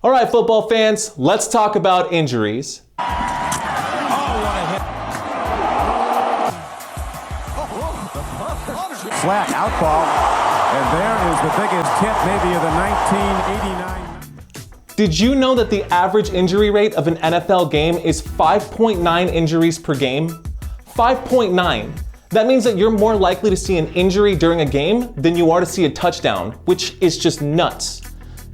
All right, football fans, let's talk about injuries. Flat out ball, and there is the biggest hit maybe of the 1989. Did you know that the average injury rate of an NFL game is 5.9 injuries per game? 5.9. That means that you're more likely to see an injury during a game than you are to see a touchdown, which is just nuts.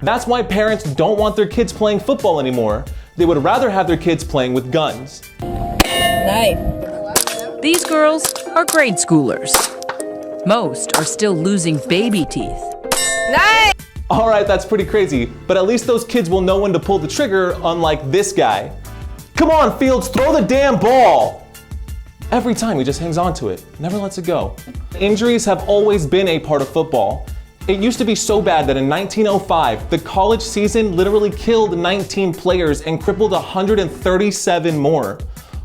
That's why parents don't want their kids playing football anymore. They would rather have their kids playing with guns. Nice. These girls are grade schoolers. Most are still losing baby teeth. Nice. All right, that's pretty crazy, but at least those kids will know when to pull the trigger, unlike this guy. Come on, Fields, throw the damn ball! Every time he just hangs on to it, never lets it go. Injuries have always been a part of football. It used to be so bad that in 1905, the college season literally killed 19 players and crippled 137 more.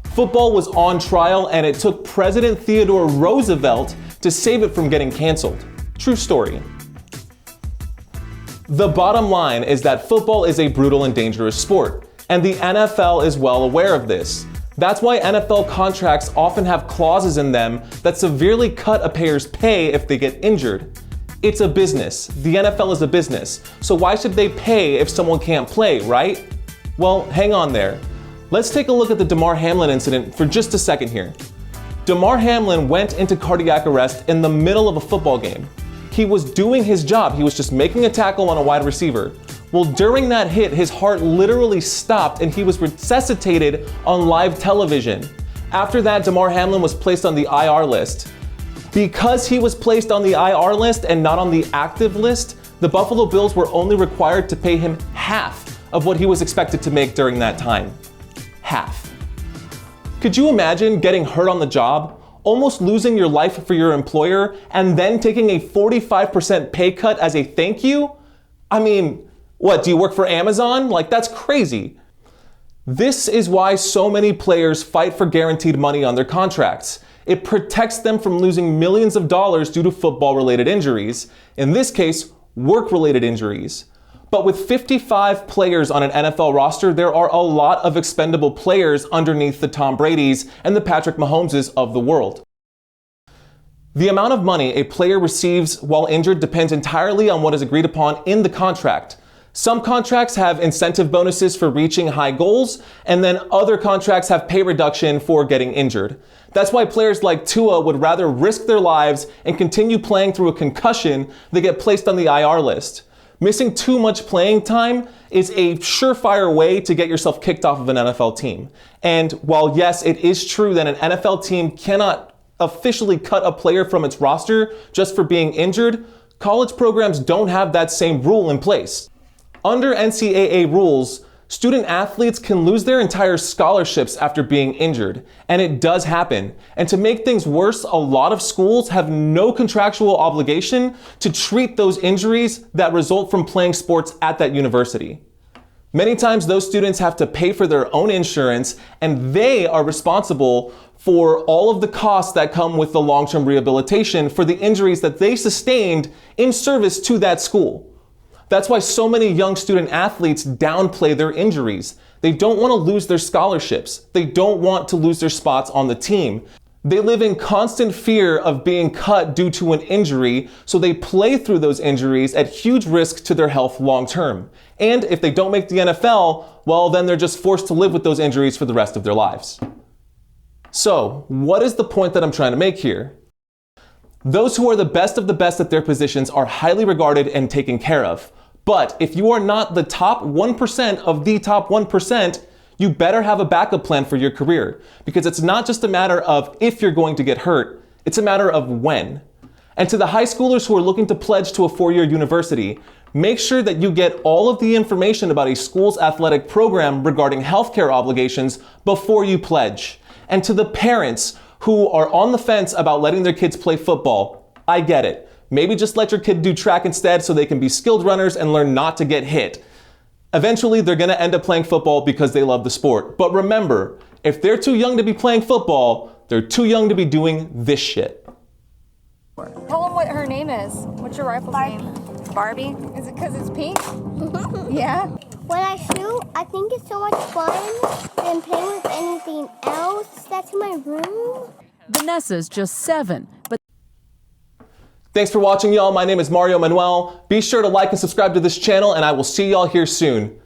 Football was on trial, and it took President Theodore Roosevelt to save it from getting canceled. True story. The bottom line is that football is a brutal and dangerous sport, and the NFL is well aware of this. That's why NFL contracts often have clauses in them that severely cut a player's pay if they get injured. It's a business. The NFL is a business, so why should they pay if someone can't play, right? Well, hang on there. Let's take a look at the Damar Hamlin incident for just a second here. Damar Hamlin went into cardiac arrest in the middle of a football game. He was doing his job. He was just making a tackle on a wide receiver. Well, during that hit, his heart literally stopped and he was resuscitated on live television. After that, Damar Hamlin was placed on the IR list. Because he was placed on the IR list and not on the active list, the Buffalo Bills were only required to pay him half of what he was expected to make during that time. Half. Could you imagine getting hurt on the job, almost losing your life for your employer, and then taking a 45% pay cut as a thank you? I mean, what, do you work for Amazon? Like, that's crazy. This is why so many players fight for guaranteed money on their contracts. It protects them from losing millions of dollars due to football-related injuries. In this case, work-related injuries. But with 55 players on an NFL roster, there are a lot of expendable players underneath the Tom Bradys and the Patrick Mahomeses of the world. The amount of money a player receives while injured depends entirely on what is agreed upon in the contract. Some contracts have incentive bonuses for reaching high goals, and then other contracts have pay reduction for getting injured. That's why players like Tua would rather risk their lives and continue playing through a concussion than get placed on the IR list. Missing too much playing time is a surefire way to get yourself kicked off of an NFL team. And while yes, it is true that an NFL team cannot officially cut a player from its roster just for being injured, college programs don't have that same rule in place. Under NCAA rules, student athletes can lose their entire scholarships after being injured, and it does happen. And to make things worse, a lot of schools have no contractual obligation to treat those injuries that result from playing sports at that university. Many times those students have to pay for their own insurance, and they are responsible for all of the costs that come with the long-term rehabilitation for the injuries that they sustained in service to that school. That's why so many young student athletes downplay their injuries. They don't want to lose their scholarships. They don't want to lose their spots on the team. They live in constant fear of being cut due to an injury, so they play through those injuries at huge risk to their health long term. And if they don't make the NFL, well, then they're just forced to live with those injuries for the rest of their lives. So, what is the point that I'm trying to make here? Those who are the best of the best at their positions are highly regarded and taken care of. But if you are not the top 1% of the top 1%, you better have a backup plan for your career, because it's not just a matter of if you're going to get hurt, it's a matter of when. And to the high schoolers who are looking to pledge to a 4-year university, make sure that you get all of the information about a school's athletic program regarding healthcare obligations before you pledge. And to the parents who are on the fence about letting their kids play football, I get it. Maybe just let your kid do track instead so they can be skilled runners and learn not to get hit. Eventually, they're going to end up playing football because they love the sport. But remember, if they're too young to be playing football, they're too young to be doing this shit. Tell them what her name is. What's your rifle's name? Barbie. Is it because it's pink? Yeah. When I shoot, I think it's so much fun than playing with anything else that's in my room. Vanessa's just 7, but Thanks for watching, y'all. My name is Mario Manuel. Be sure to like and subscribe to this channel, and I will see y'all here soon.